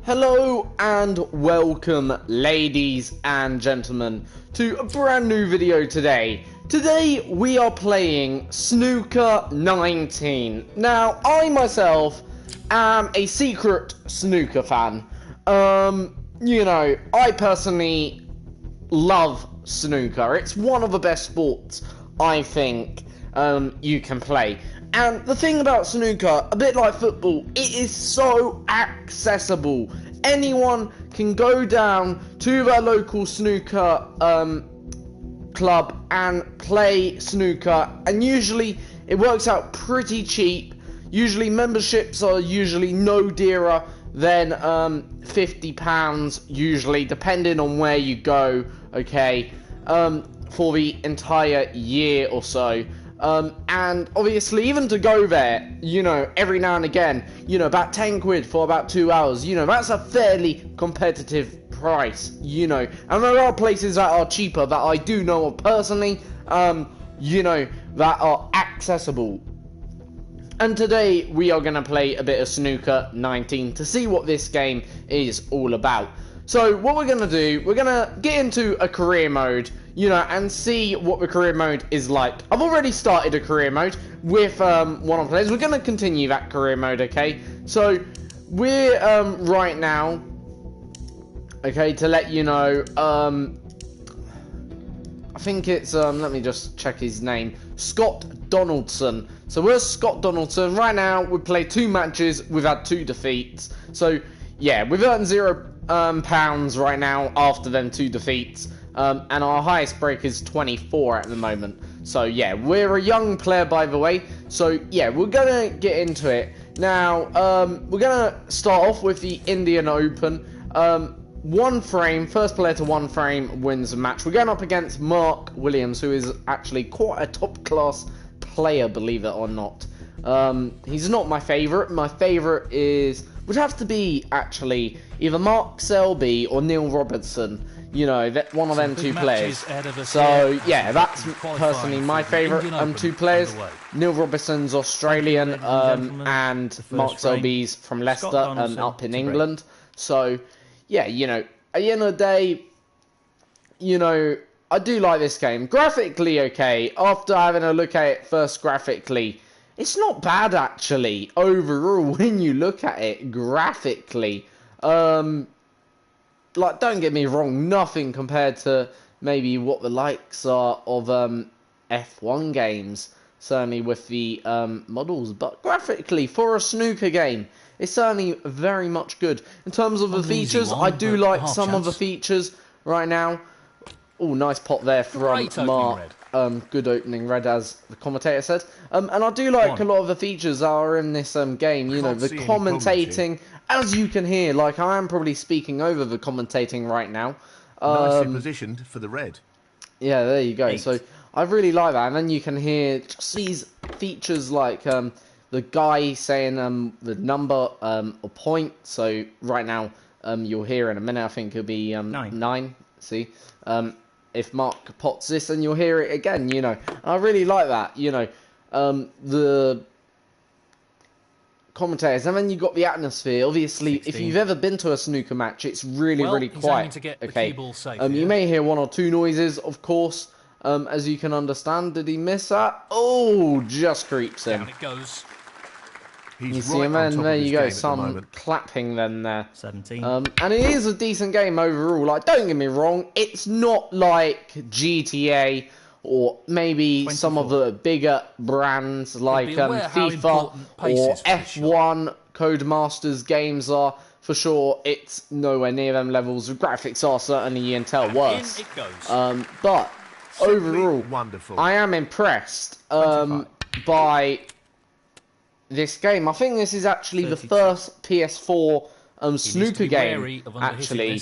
Hello and welcome, ladies and gentlemen, to a brand new video today. Today we are playing Snooker 19. Now, I myself am a secret snooker fan. I personally love snooker. It's one of the best sports, I think, you can play. And the thing about snooker, a bit like football, it is so accessible. Anyone can go down to their local snooker club and play snooker, and usually it works out pretty cheap. Usually memberships are usually no dearer than £50, usually, depending on where you go, okay, for the entire year or so. And obviously, even to go there, every now and again, about 10 quid for about 2 hours, that's a fairly competitive price, and there are places that are cheaper that I do know of personally, that are accessible. And today we are going to play a bit of Snooker 19 to see what this game is all about. So what we're going to do, we're going to get into a career mode, and see what the career mode is like. I've already started a career mode with one of the players. We're going to continue that career mode, okay? So we're right now, okay, to let you know, I think it's, let me just check his name, Scott Donaldson. So we're Scott Donaldson. Right now, we played 2 matches, we've had 2 defeats. So, yeah, we've earned £0 right now after them 2 defeats. And our highest break is 24 at the moment. So, yeah, we're a young player, by the way. So, yeah, we're going to get into it. Now, we're going to start off with the Indian Open. 1 frame, first player to 1 frame wins the match. We're going up against Mark Williams, who is actually quite a top-class player, believe it or not. He's not my favourite. My favourite would have to be, actually, either Mark Selby or Neil Robertson. That one of them 2 players. So, yeah, that's personally my favourite 2 players. Neil Robertson's Australian, and Mark Selby's from Leicester, up in England. So, yeah, at the end of the day, I do like this game. Graphically, okay, after having a look at it first graphically, it's not bad, actually, overall, when you look at it graphically. Like, don't get me wrong, nothing compared to maybe what the likes are of F1 games, certainly with the models, but graphically, for a snooker game, it's certainly very much good. In terms of the features, I do like some of the features right now. Oh, nice pot there from Mark. Good opening red, as the commentator said. And I do like a lot of the features that are in this game. The commentating, as you can hear, like I am probably speaking over the commentating right now. Nicely positioned for the red. Yeah, there you go. 8. So I really like that. And then you can hear just these features like the guy saying the number or point. So right now you'll hear in a minute, I think it'll be 9. See? If Mark pots this, and you'll hear it again, I really like that, the commentators, and then you got the atmosphere. Obviously, 16. If you've ever been to a snooker match, it's really quiet. Okay, you may hear 1 or 2 noises, of course, as you can understand. Did he miss that? Oh, just creeps in. Down it goes. You see him, and there you go, some clapping then there. 17. And it is a decent game overall. Like, don't get me wrong, it's not like GTA or maybe 24. Some of the bigger brands like FIFA or F1 Codemasters games are. For sure, it's nowhere near them levels. The graphics are certainly, you can tell, worse. In it goes. But overall, wonderful. I am impressed by this game. I think this is actually 32. The first PS4 snooker game actually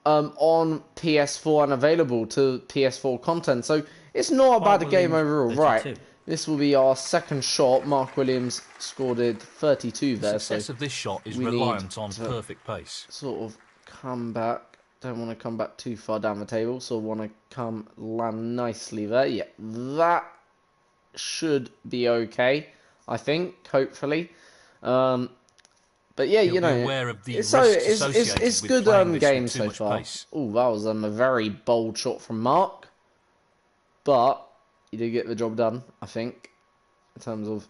on PS4 and available to PS4 content. So it's not a bad game overall. 32. Right, this will be our second shot. Mark Williams scored 32 there. The success of this shot is reliant on perfect pace. Sort of come back. Don't want to come back too far down the table, so want to come land nicely there. Yeah, that should be okay, I think, hopefully. But yeah, He'll you know, be aware of the it's risks associated it's with good playing this game with too so much far. pace. Oh, that was a very bold shot from Mark, but he did get the job done, I think. In terms of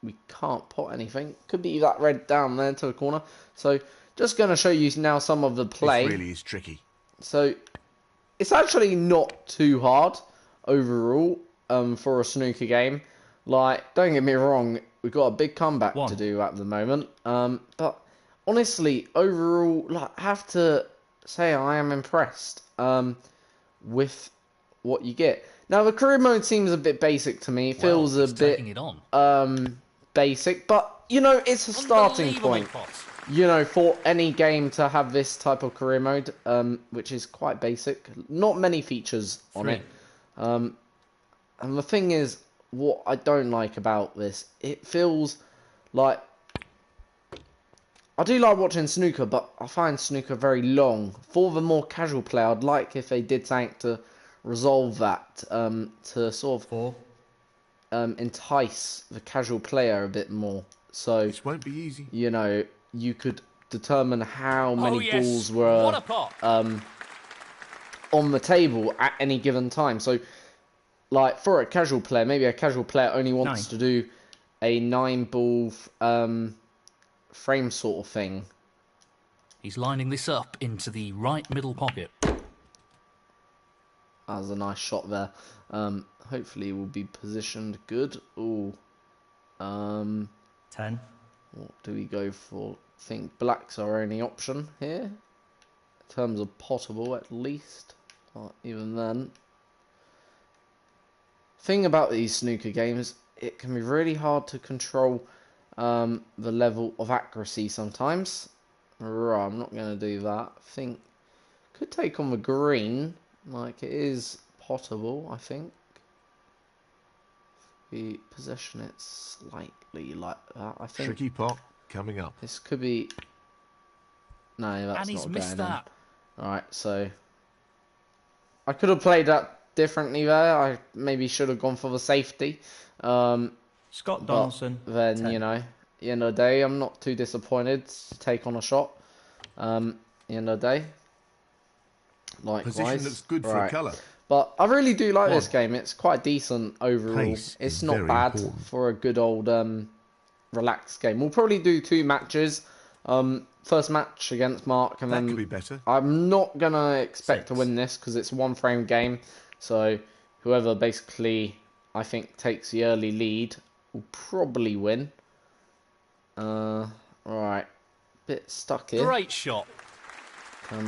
we can't pot anything, could be that red down there to the corner. So just going to show you now some of the play. This really is tricky. So it's actually not too hard overall for a snooker game. Like, don't get me wrong, we've got a big comeback to do at the moment. But honestly, overall, like, I have to say I am impressed with what you get. Now, the career mode seems a bit basic to me. It feels a bit basic, but, you know, it's a starting point. You know, for any game to have this type of career mode, which is quite basic. Not many features on it. And the thing is, what I don't like about this, it feels like... I do like watching snooker, but I find snooker very long. For the more casual player, I'd like if they did something to resolve that, to sort of entice the casual player a bit more. So, this won't be easy. You know, you could determine how many balls were on the table at any given time. So, like, for a casual player, maybe a casual player only wants to do a 9-ball frame sort of thing. He's lining this up into the right middle pocket. That was a nice shot there. Hopefully, it will be positioned good. Ooh. 10. What do we go for? I think black's our only option here. In terms of potable, at least. But even then. Thing about these snooker games, it can be really hard to control the level of accuracy sometimes. Right, I'm not going to do that. I think could take on the green. Like, it is potable, I think. We position it slightly like that, I think. Tricky pot coming up. This could be... No, that's and he's not missed going that. in. Alright, so... I could have played that differently there. I maybe should have gone for the safety. Scott Donaldson. Then, 10. you know, at the end of the day, I'm not too disappointed to take on a shot. At the end of the day. Likewise. Position looks good for a colour. But I really do like this game. It's quite decent overall. Pace it's not bad for a good old relaxed game. We'll probably do 2 matches. First match against Mark, and that then could be better. I'm not gonna expect to win this because it's a 1-frame game. So whoever basically I think takes the early lead will probably win. Right, bit stuck here. Great shot.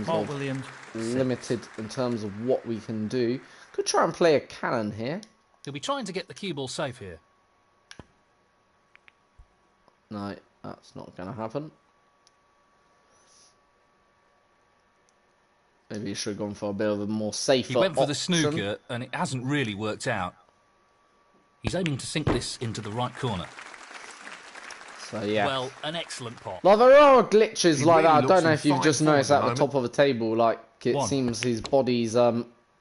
Mark Williams. Limited in terms of what we can do. Could try and play a cannon here. He'll be trying to get the cue ball safe here. No, that's not going to happen. Maybe he should have gone for a bit of a more safer He went for the option. snooker, and it hasn't really worked out. He's aiming to sink this into the right corner. So, yeah. Well, an excellent pot. Like, there are glitches He like really that. I don't know looks if you've in just fine form noticed at at the the top of the table. Like, it seems his body's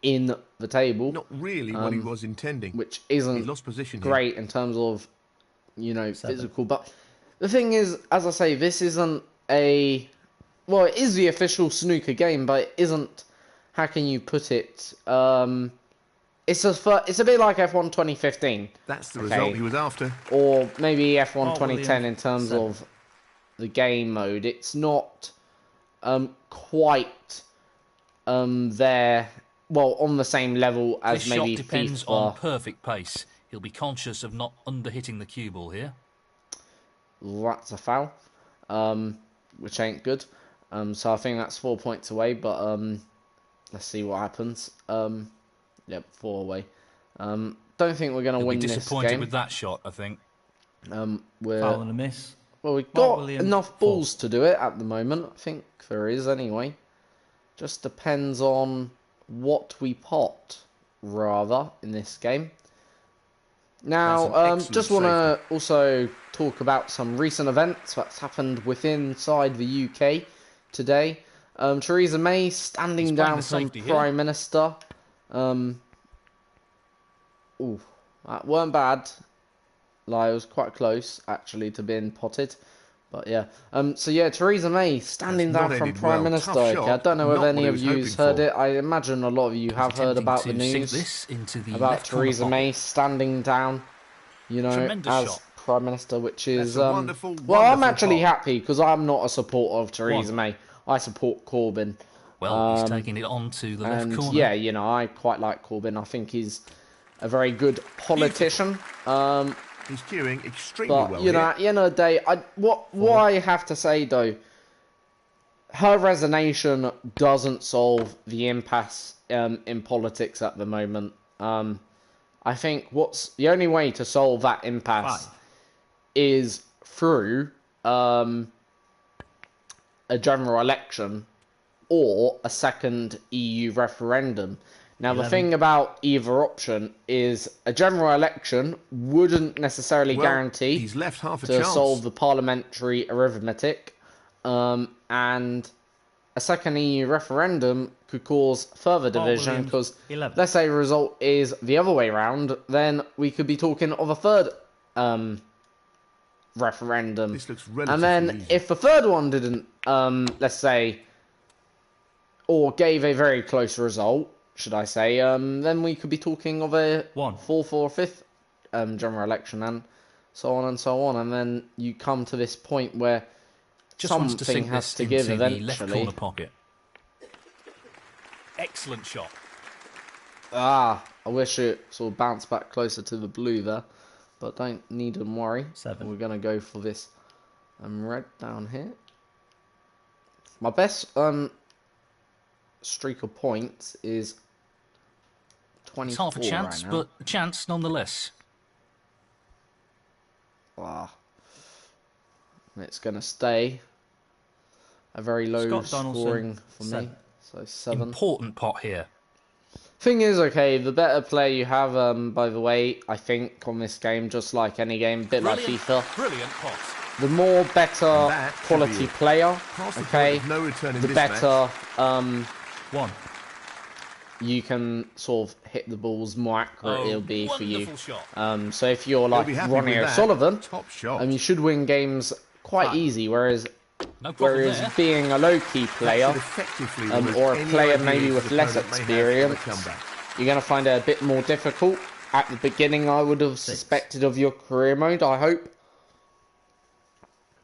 in the table. Not really what he was intending. Which isn't he lost position great in terms of, you know, physical. But the thing is, as I say, this isn't a... Well, it is the official snooker game, but it isn't... How can you put it? It's a bit like F1 2015. That's the result he was after. Or maybe F1 2010 in terms of the game mode. It's not quite there, well, on the same level as this maybe shot depends FIFA. on perfect pace. He'll be conscious of not under-hitting the cue ball here. That's a foul, which ain't good. So I think that's 4 points away, but let's see what happens. Yep, 4 away. Don't think we're going to win this game. Disappointed with that shot, I think. We're foul and a miss. Well, we've got enough balls to do it at the moment. I think there is anyway. Just depends on what we pot, rather, in this game. Now, just want to also talk about some recent events that's happened inside the UK today. Theresa May standing down from Prime Minister. Ooh, that weren't bad. Like, it was quite close, actually, to being potted. But yeah, so yeah, Theresa May standing That's down not from ended Prime well. Minister. Tough Okay, shot, I don't know if not any what he of was you hoping heard for. it. I imagine a lot of you have heard Attempting about the to sink news this into the about left corner Theresa pocket. May standing down, you know, Tremendous as shot. Prime Minister, which is That's a wonderful, well, I'm wonderful actually pot. happy because I'm not a supporter of Theresa One. May. I support Corbyn. Well, he's taking it on to the left And corner. yeah, you know, I quite like Corbyn. I think he's a very good politician. He's cueing extremely But well you know, here. at the end of the day, what I have to say though, her resignation doesn't solve the impasse in politics at the moment. I think what's the only way to solve that impasse 5. is through a general election or a second EU referendum. Now, 11. the thing about either option is a general election wouldn't necessarily Well, guarantee he's left half a to chance. solve the parliamentary arithmetic, and a second EU referendum could cause further division Williams, because 11. let's say the result is the other way round, then we could be talking of a third referendum. This looks And relatively then easy. if the third one didn't, let's say, or gave a very close result, should I say, then we could be talking of a 1. fourth or fifth general election and so on and so on. And then you come to this point where Just wants to something sink has this to give into the left eventually. corner pocket. Excellent shot. I wish it sort of bounced back closer to the blue there, but don't need to worry. 7. We're gonna go for this red down here. My best streak of points is 24 It's half a chance, right now. but a chance nonetheless. It's gonna stay a very low Scott Donaldson, scoring for me. 7. So 7. Important pot here. Thing is, okay, the better player you have, by the way, I think, on this game, just like any game, a bit like FIFA, Brilliant pot. the more better That should quality be it. player, Past the okay, point of no return in the this better 1. you can sort of hit the balls, more accurate it'll be for you. Wonderful shot. So if you're He'll like be happy Ronnie with that. O'Sullivan, Top shot. you should win games quite 5. easy, whereas No problem there. being a low-key player, Should effectively remove or a any player ideas maybe the with less opponent may have for the experience, comeback. you're going to find it a bit more difficult. At the beginning, I would have suspected of your career mode, I hope.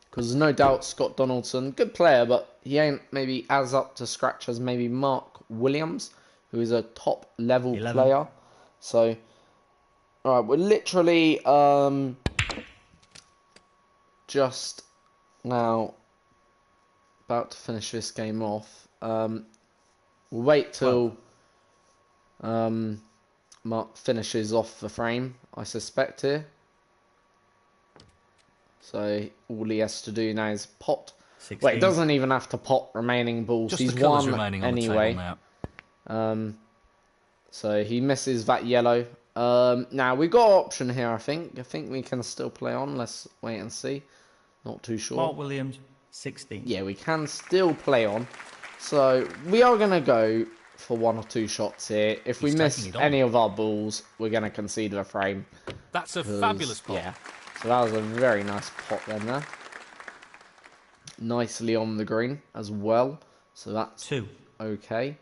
Because no doubt Scott Donaldson, good player, but he ain't maybe as up to scratch as maybe Mark Williams, who is a top level 11. player. So, alright, we're literally just now about to finish this game off. We'll wait till Mark finishes off the frame, I suspect here. So all he has to do now is pot. 16. Wait, he doesn't even have to pot remaining balls. Just He's the colours won remaining on anyway. the table now. So he misses that yellow. Now we've got an option here. I think we can still play on. Let's wait and see. Not too sure. Mark Williams, 16. Yeah, we can still play on. So we are going to go for 1 or 2 shots here. If we He's miss taking it on. any of our balls, we're going to concede a frame. That's a fabulous pot. Yeah. So that was a very nice pot then there. Nicely on the green as well. So that's 2. okay.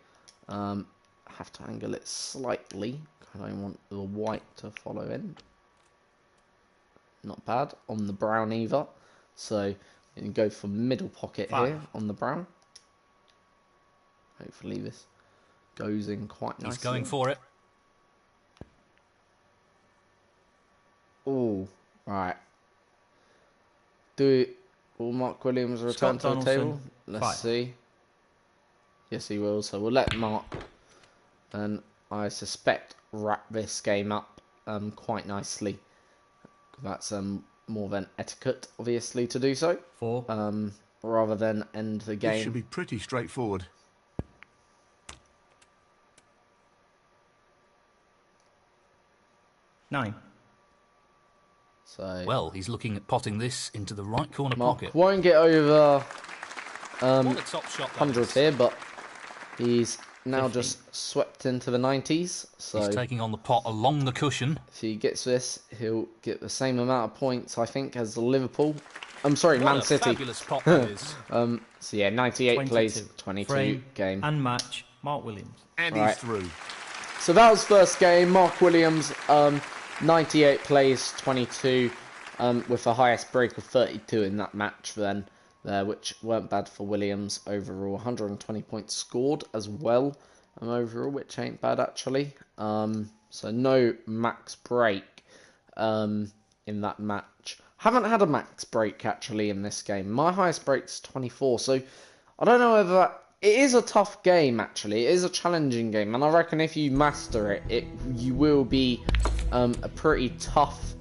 Have to angle it slightly. I don't want the white to follow in. Not bad. On the brown either. So you can go for middle pocket 5. here on the brown. Hopefully this goes in quite nicely. He's going for it. Oh, right. Will Mark Williams return Scott to the table? Donaldson, Let's 5. see. Yes, he will. So we'll let Mark, and I suspect, wrap this game up quite nicely. That's more than etiquette, obviously, to do so. 4. Rather than end the This game. should be pretty straightforward. 9. So Well, he's looking at potting this into the right corner Mark pocket. won't get over What a top shot that 100 is. here, but he's now 50. just swept into the 90s. So He's taking on the pot along the cushion. if he gets this, he'll get the same amount of points, I think, as Liverpool. I'm sorry, What Man a City. fabulous pot that is. So yeah, 98 plays 22. 22 Frame game. and match, Mark Williams. And Right. he's through. So that was first game. Mark Williams, 98 plays 22, with the highest break of 32 in that match then, which weren't bad for Williams overall. 120 points scored as well, overall, which ain't bad actually. So no max break in that match. Haven't had a max break actually in this game. My highest break's 24, so I don't know whether that... It is a tough game actually. It is a challenging game, and I reckon if you master it, you will be a pretty tough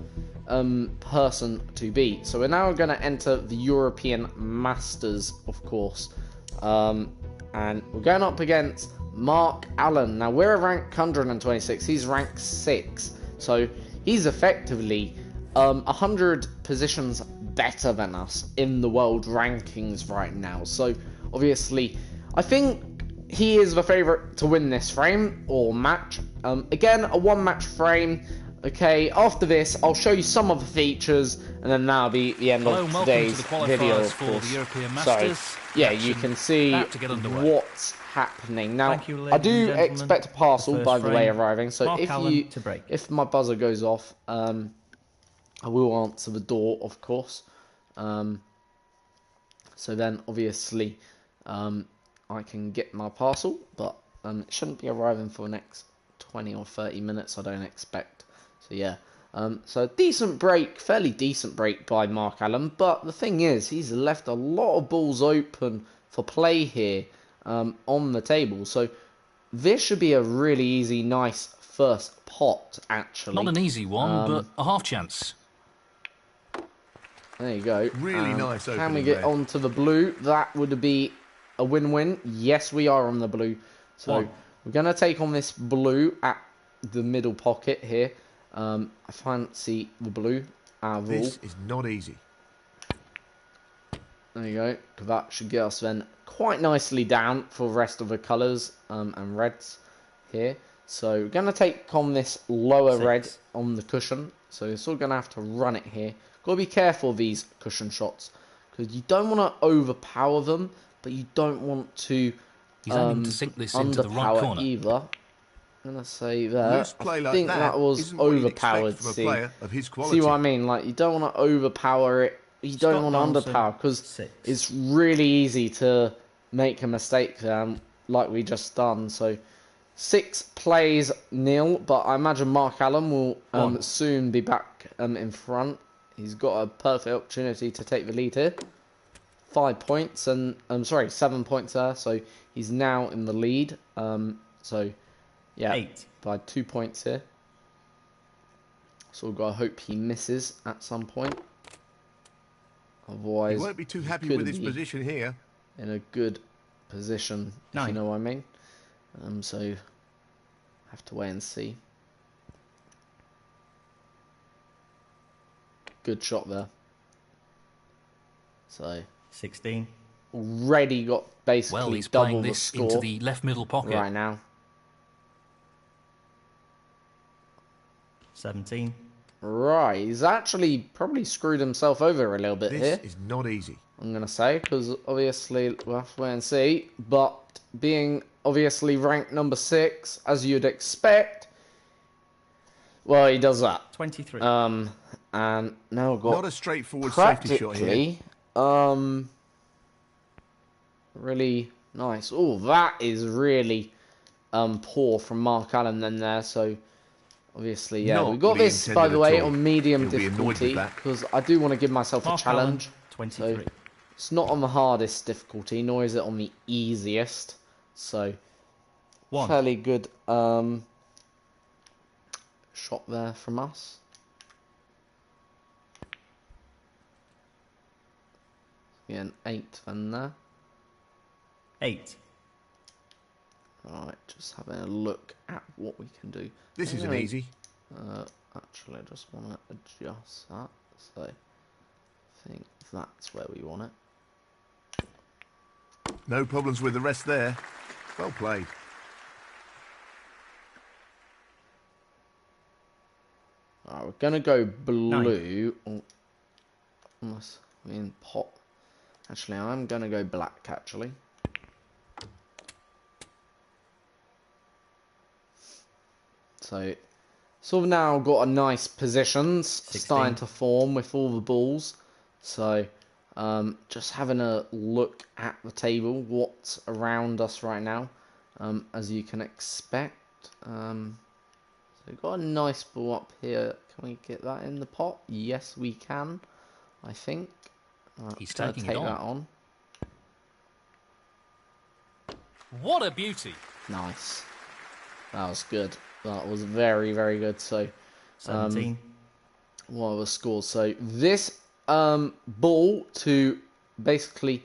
person to beat. So we're now going to enter the European Masters, of course, and we're going up against Mark Allen. Now we're ranked 126. He's ranked 6, so he's effectively 100 positions better than us in the world rankings right now. So obviously, I think he is the favourite to win this frame or match. Again, a one-match frame. Okay, after this, I'll show you some of the features, and then that'll be the end of today's video, of course. So, yeah, you can see what's happening. Now, I do expect a parcel, by the way, arriving. So if my buzzer goes off, I will answer the door, of course. So then, obviously, I can get my parcel, but it shouldn't be arriving for the next 20 or 30 minutes, I don't expect. So yeah, so decent break, fairly decent break by Mark Allen, but the thing is, he's left a lot of balls open for play here on the table, so this should be a really easy, nice first pot, actually. Not an easy one, but a half chance. There you go. Really nice opening. Can we get onto the blue? That would be a win-win. Yes, we are on the blue. So we're going to take on this blue at the middle pocket here. I fancy the blue. This is not easy. There you go. That should get us then quite nicely down for the rest of the colours and reds here. So we're going to take on this lower red on the cushion. So we're still going to have to run it here. Got to be careful of these cushion shots, because you don't want to overpower them, but you don't want to He's aiming to sink this into the right corner either. I'm going to say that. Play I like think that was overpowered. See what I mean? Like, you don't want to overpower it. You don't want to underpower, because it's really easy to make a mistake there, like we just done. So 6 plays 0, but I imagine Mark Allen will soon be back in front. He's got a perfect opportunity to take the lead here. 5 points, and 7 points there. So he's now in the lead. So yeah, 8 by 2 points here. So we've got to hope he misses at some point. Otherwise, he won't be too happy with his position here. In a good position, if you know what I mean. So have to wait and see. Good shot there. So 16. Already got basically he's double playing the this score into the left middle pocket right now. 17. Right, he's actually probably screwed himself over a little bit here. This is not easy. I'm going to say, because obviously we'll have to wait and see. But being obviously ranked number 6, as you'd expect, well, he does that. 23. And now we've got not a straightforward safety shot here. Really nice. Oh, that is really poor from Mark Allen then there. So obviously, yeah, we got this, by the way, on medium difficulty, because I do want to give myself a challenge. 23. So it's not on the hardest difficulty, nor is it on the easiest. So fairly good shot there from us. Yeah, an 8 then there. 8. Alright, just having a look at what we can do. This isn't easy. Actually, I just want to adjust that. So, I think that's where we want it. No problems with the rest there. Well played. Alright, we're going to go blue. I mean, pot. Actually, I'm going to go black, actually. So of now got a nice positions 16. starting to form with all the balls. So just having a look at the table, what's around us right now, as you can expect. So we've got a nice ball up here. Can we get that in the pot? Yes, we can, I think. He's Gonna taking take it that on. What a beauty! Nice. That was good. That was very, very good. So 17. what are the scores? So this ball to basically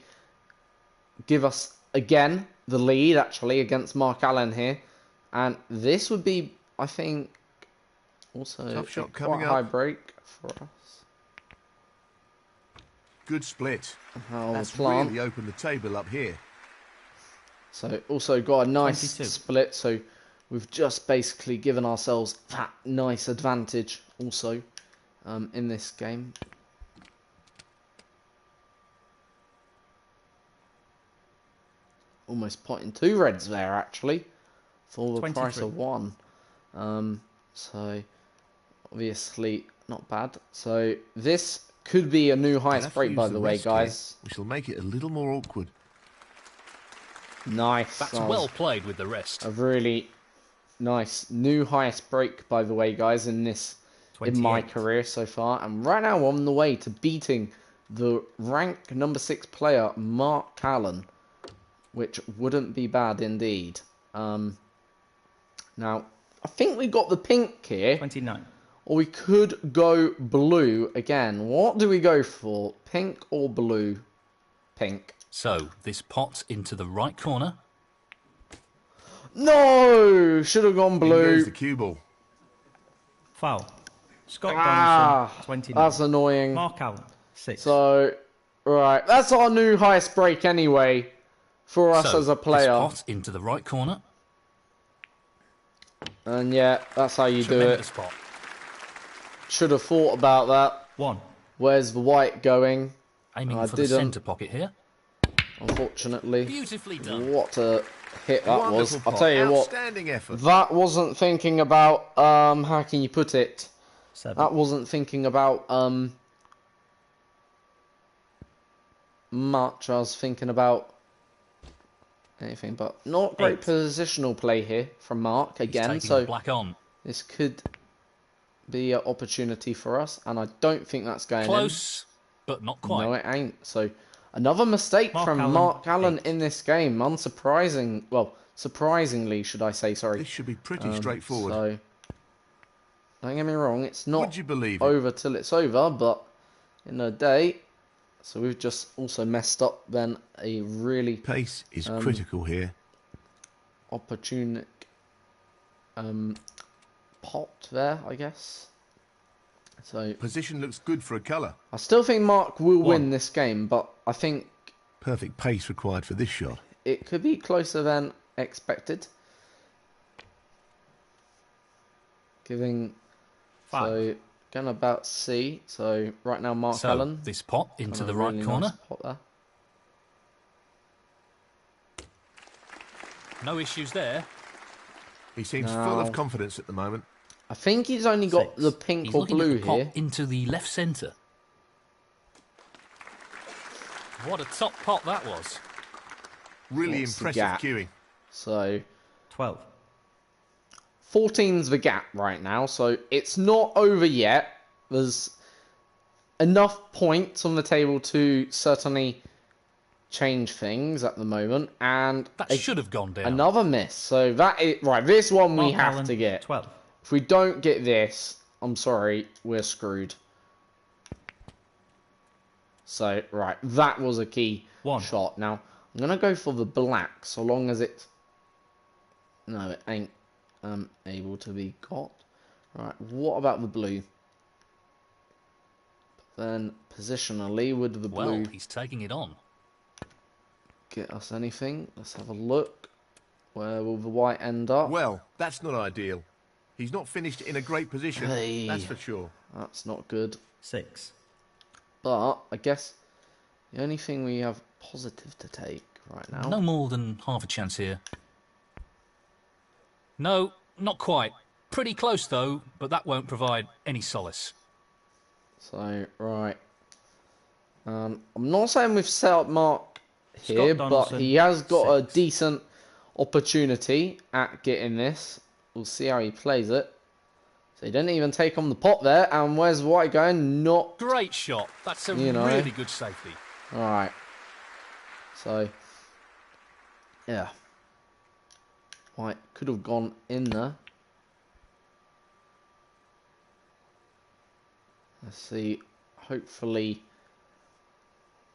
give us again the lead actually against Mark Allen here, and this would be, I think, also Tough shot quite coming a high up. break for us. Good split. How That's the plant. really opened the table up here. So also got a nice 22. split. So we've just basically given ourselves that nice advantage also in this game. Almost potting 2 reds there actually for the 23. price of 1. So obviously not bad. So this could be a new I'll highest have to break, use by the the way, rest here. guys. We shall make it a little more awkward. Nice. That's That was well played with the rest. a really nice new highest break, by the way, guys, in my 28. career so far. And right now, I'm on the way to beating the rank number 6 player, Mark Allen, which wouldn't be bad indeed. Now, I think we got the pink here, 29. or we could go blue again. What do we go for? Pink or blue? Pink. So, this pot into the right corner. No! Should have gone In blue. goes the cue ball. Foul. Scott Ah, Donaldson, 29. that's annoying. Mark Allen, 6. So, right, that's our new highest break anyway for us So, as a this player. pot into the right corner. And yeah, that's how you do it. Tremendous pot. Should have thought about that. 1. Where's the white going? Aiming I for the didn't. centre pocket here. Unfortunately. Beautifully done. What a hit that was. Wonderful I'll pot. tell you what, Outstanding effort. that wasn't thinking about, how can you put it? 7. That wasn't thinking about, much. I was thinking about anything, but not great 8. positional play here from Mark He's again. taking So the black on. this could be an opportunity for us, and I don't think that's going Close, but not in. quite. No, it ain't. So another mistake Mark from Allen, Mark Allen 8. in this game. Unsurprising. Well, surprisingly, should I say? Sorry. This should be pretty straightforward. So don't get me wrong. It's not Would you believe it? over till it's over, but in a day. So we've just also messed up then a really Pace is critical here. opportune pot there, I guess. So Position looks good for a colour. I still think Mark will 1. win this game, but I think Perfect pace required for this shot. it could be closer than expected. Giving 5. so going about C. So right now Mark So, Allen this pot into on the a right really corner. nice pot there. No issues there. He seems Now- full of confidence at the moment. I think he's only got 6. the pink He's or looking blue at the pot here. into the left centre. What a top pot that was. Really What's the impressive gap? cueing. So 12. 14's the gap right now, so it's not over yet. There's enough points on the table to certainly change things at the moment, and That should have gone down. another miss. So that is right. This one we Mark have Allen, to get. 12. If we don't get this, I'm sorry, we're screwed. So right, that was a key 1. shot. Now I'm gonna go for the black, so long as it's no, it ain't able to be got. Right, what about the blue? Then positionally, would the Well, blue he's taking it on. get us anything? Let's have a look. Where will the white end up? Well, that's not ideal. He's not finished in a great position, Hey. that's for sure. That's not good. 6. But I guess The only thing we have positive to take right now. No more than half a chance here. No, not quite. Pretty close though, but that won't provide any solace. So, right. I'm not saying we've set up Mark here, but he has got a decent opportunity at getting this. We'll see how he plays it. So he didn't even take on the pot there. And where's White going? Not... Great shot. That's a really good safety. Alright. So, yeah. White could have gone in there. Let's see. Hopefully,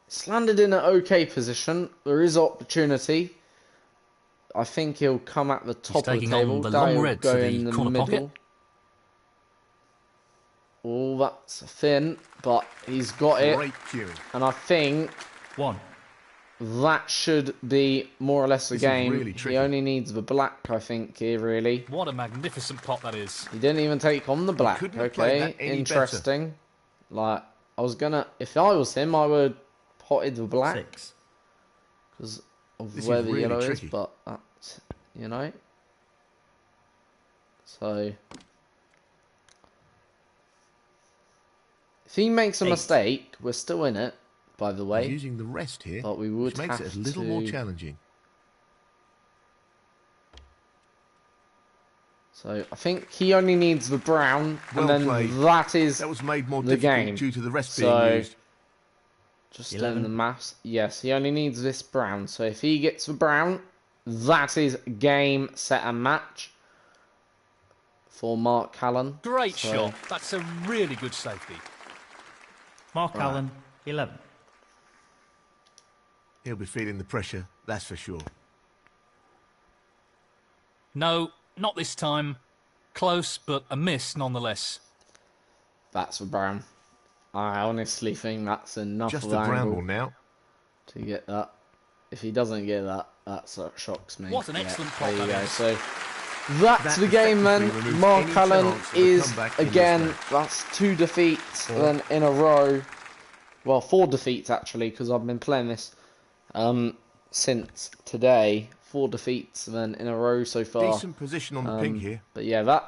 it's landed in an okay position. There is opportunity. I think he'll come at the top of the table. The long red go to the in the corner middle. pocket. Oh, that's thin, but he's got it. Great cueing. And I think that should be more or less the game. Really he only needs the black, I think, here, really. What a magnificent pot that is. He didn't even take on the black. Okay, interesting. Like, I was gonna... If I was him, I would potted the black. Because of where the yellow is, but that's... You know? So... If he makes a mistake, we're still in it, by the way. He's using the rest here, but we would which makes it a little more challenging. So I think he only needs the brown, and then that was made more difficult game. Due to the rest being used. Just doing the maths. Yes, he only needs this brown. So if he gets the brown, that is game, set, and match for Mark Allen. Great shot. That's a really good safety. Mark Allen, 11. He'll be feeling the pressure, that's for sure. No, not this time. Close, but a miss nonetheless. That's for brown. I honestly think that's enough just of a angle bramble now to get that. If he doesn't get that, that shocks me. What an excellent pot there you that go. is. So that's the game, man. Mark Allen is again. That's 2 defeats then in a row. Well, 4 defeats actually, because I've been playing this since today. 4 defeats then in a row so far. Decent position on the pink here. But yeah,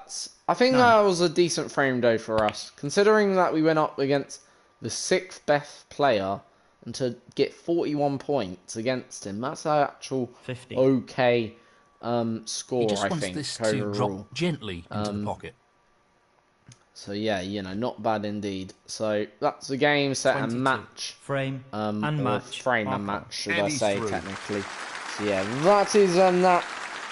I think that was a decent frame though for us, considering that we went up against the 6th best player and to get 41 points against him. That's an actual 50. Okay score, he just I wants think. this overall. to drop gently into the pocket. So yeah, you know, not bad indeed. So that's the game, set, 22. and match. Frame and match. Frame and match, should I say, technically. So yeah, that is that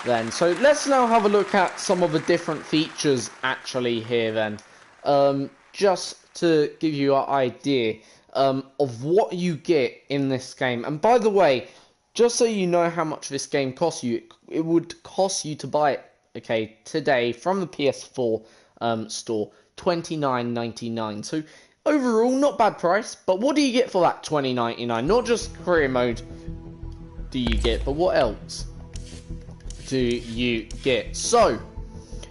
then. So let's now have a look at some of the different features actually here then. Just to give you an idea of what you get in this game. And by the way, just so you know how much this game costs you, it would cost you to buy it, okay, today from the PS4 store, $29.99. So overall, not bad price. But what do you get for that $20.99? Not just career mode do you get, but what else do you get? So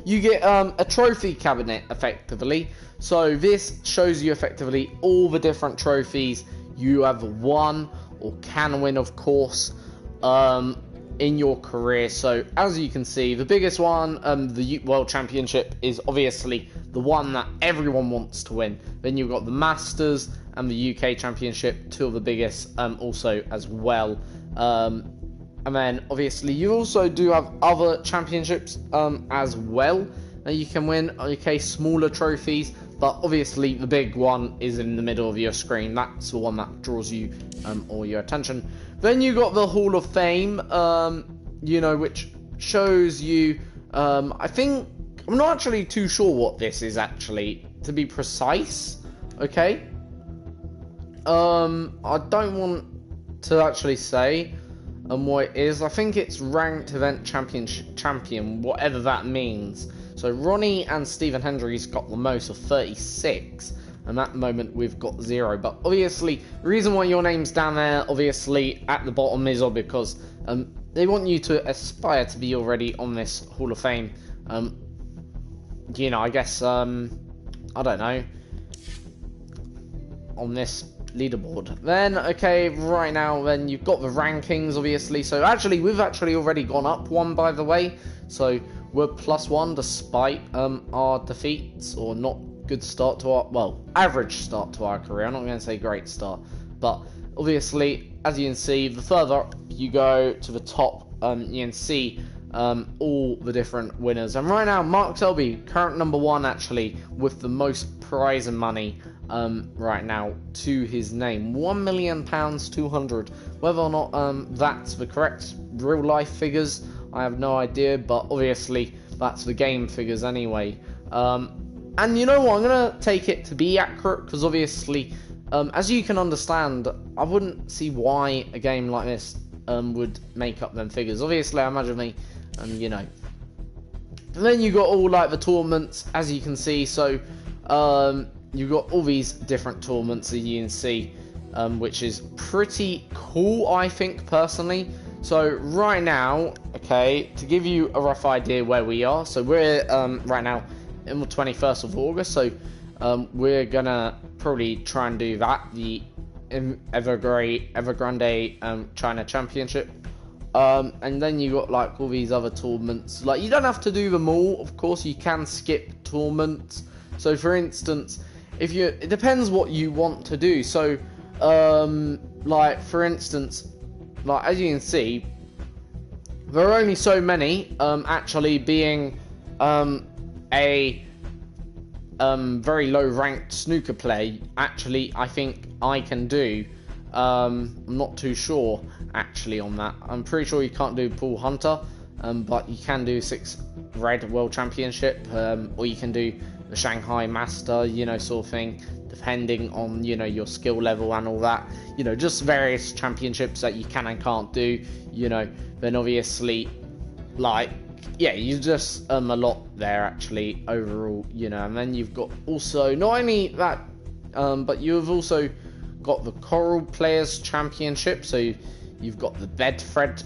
you get a trophy cabinet effectively. So this shows you effectively all the different trophies you have won or can win, of course, in your career. So as you can see, the biggest one, the World Championship, is obviously the one that everyone wants to win. Then you've got the Masters and the UK Championship, 2 of the biggest also as well. And then obviously you also do have other championships as well that you can win. Okay, smaller trophies, but obviously the big one is in the middle of your screen. That's the one that draws you all your attention. Then you got the Hall of Fame, you know, which shows you, I think, I'm not actually too sure what this is actually, to be precise, okay? I don't want to actually say what it is. I think it's ranked event champion, whatever that means. So Ronnie and Stephen Hendry's got the most of 36, and at the moment we've got 0. But obviously, the reason why your name's down there, obviously, at the bottom is because they want you to aspire to be already on this Hall of Fame. You know, I guess, I don't know, on this leaderboard. Then, okay, right now, then you've got the rankings, obviously. So actually, we've actually already gone up one, by the way. So we're +1 despite our defeats, or not good start to our, well, average start to our career. I'm not going to say great start, but obviously, as you can see, the further up you go to the top, you can see all the different winners. And right now, Mark Selby, current #1 actually, with the most prize and money right now to his name. £1,000,200. Whether or not that's the correct real life figures, I have no idea, but obviously that's the game figures anyway. And you know what, I'm going to take it to be accurate, because obviously, as you can understand, I wouldn't see why a game like this would make up them figures. Obviously, I imagine me, you know. And then you got all like the tournaments, as you can see. So you've got all these different tournaments that you can see, which is pretty cool, I think, personally. So right now, okay, to give you a rough idea where we are, so we're right now in the 21st of August, so we're gonna probably try and do that, the Evergrande China Championship. And then you got like all these other tournaments. Like, you don't have to do them all, of course. You can skip tournaments. So for instance, it depends what you want to do. So like for instance, like as you can see, there are only so many actually being a very low ranked snooker play. Actually, I think I can do. I'm not too sure actually on that. I'm pretty sure you can't do Pool Hunter, but you can do 6 Red World Championship, or you can do the Shanghai Master, you know, sort of thing, depending on, you know, your skill level and all that. You know, just various championships that you can and can't do, you know. Then obviously, like, yeah, you just a lot there actually overall, you know. And then you've got also not only that, but you've also got the Coral Players Championship. So you've got the Bedford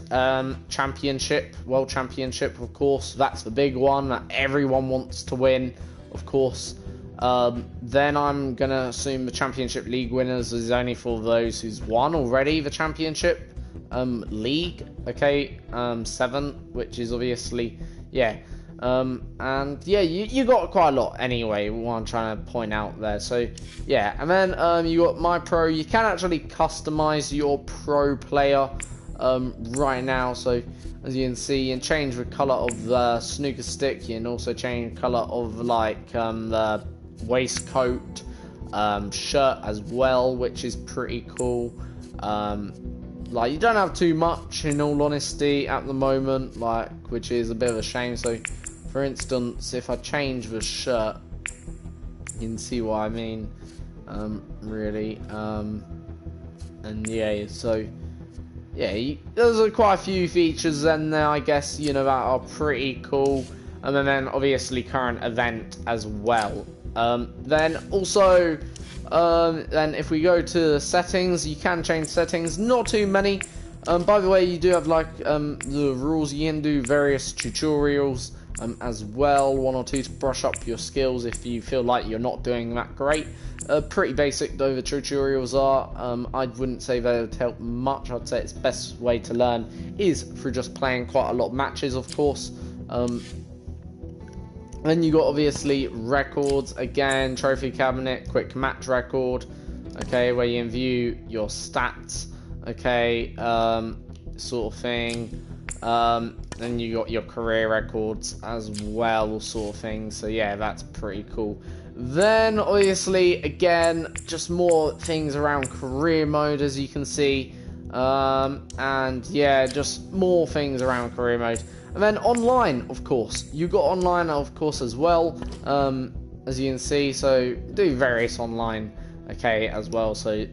Championship, World Championship, of course. That's the big one that everyone wants to win, of course. Then I'm gonna assume the Championship League winners is only for those who's won already the Championship League, okay, 7, which is obviously, yeah, and yeah, you got quite a lot anyway, what I'm trying to point out there. So yeah, and then you got My Pro. You can actually customize your pro player right now. So as you can see, you can change the color of the snooker stick. You can also change the color of like the waistcoat, shirt as well, which is pretty cool. Like, you don't have too much, in all honesty, at the moment, like, which is a bit of a shame. So for instance, if I change the shirt, you can see what I mean, really. And yeah, so yeah, there's quite a few features in there, I guess, you know, that are pretty cool. And then obviously current event as well. Then also, then if we go to settings, you can change settings, not too many. By the way, you do have like the rules. You can do various tutorials as well, 1 or 2 to brush up your skills if you feel like you're not doing that great. Pretty basic though the tutorials are. I wouldn't say they would help much. I'd say its best way to learn is through just playing quite a lot of matches, of course. Then you got obviously records again, trophy cabinet, quick match record, okay, where you can view your stats, okay, sort of thing. Then you got your career records as well, sort of thing. So yeah, that's pretty cool. Then obviously again, just more things around career mode, as you can see, and yeah, just more things around career mode. And then online, of course, you got online, of course, as well, as you can see. So do various online, okay, as well. So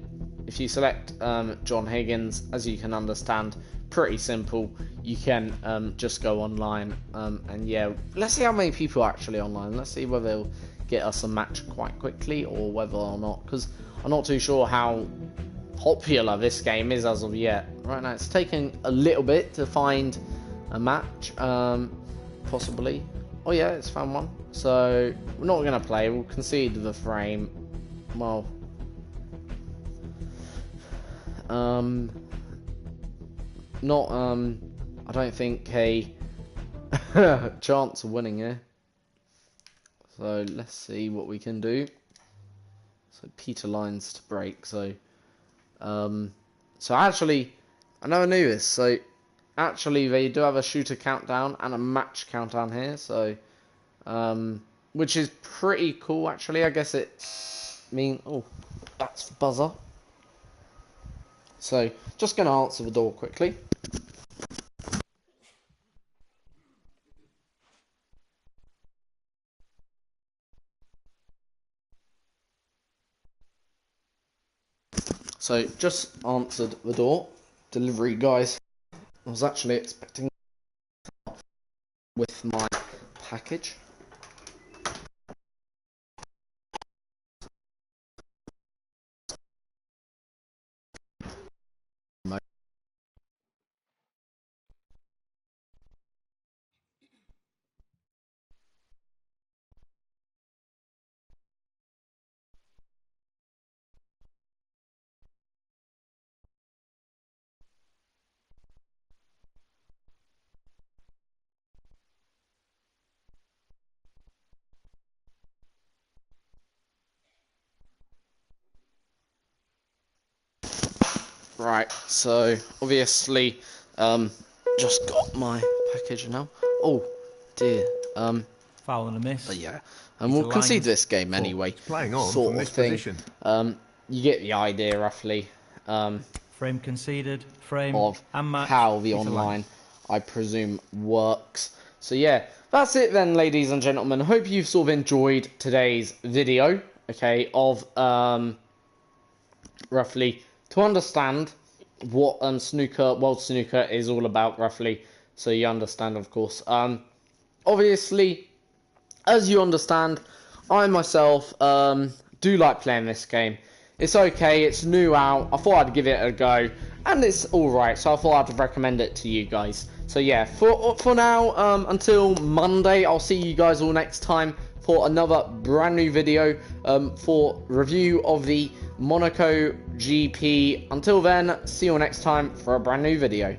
if you select John Higgins, as you can understand, pretty simple. You can just go online, and yeah, let's see how many people are actually online. Let's see whether they'll get us a match quite quickly or whether or not, because I'm not too sure how popular this game is as of yet. Right now, it's taking a little bit to find a match, possibly. Oh yeah, it's found one. So we're not gonna play. We'll concede the frame. Well, not I don't think a chance of winning here. So let's see what we can do. So Peter lines to break. So actually, I never knew this. So actually, they do have a shooter countdown and a match countdown here. So which is pretty cool. Actually, I guess oh, that's the buzzer. So just gonna answer the door quickly. So just answered the door. Delivery guys. I was actually expecting with my package. Right, so obviously, just got my package now. Oh dear. Foul and a miss. But yeah, and we'll concede this game anyway. Playing on sort from of this thing. position. You get the idea roughly. Frame conceded. Frame Of and match. how the online, I presume, works. So yeah, that's it then, ladies and gentlemen. I hope you've sort of enjoyed today's video. Okay, of roughly to understand what snooker, world snooker is all about roughly, so you understand, of course. Obviously, as you understand, I myself do like playing this game. It's okay, it's new out, I thought I'd give it a go, and it's alright, so I thought I'd recommend it to you guys. So yeah, for now, until Monday, I'll see you guys all next time for another brand new video for review of the Monaco GP. Until then, see you all next time for a brand new video.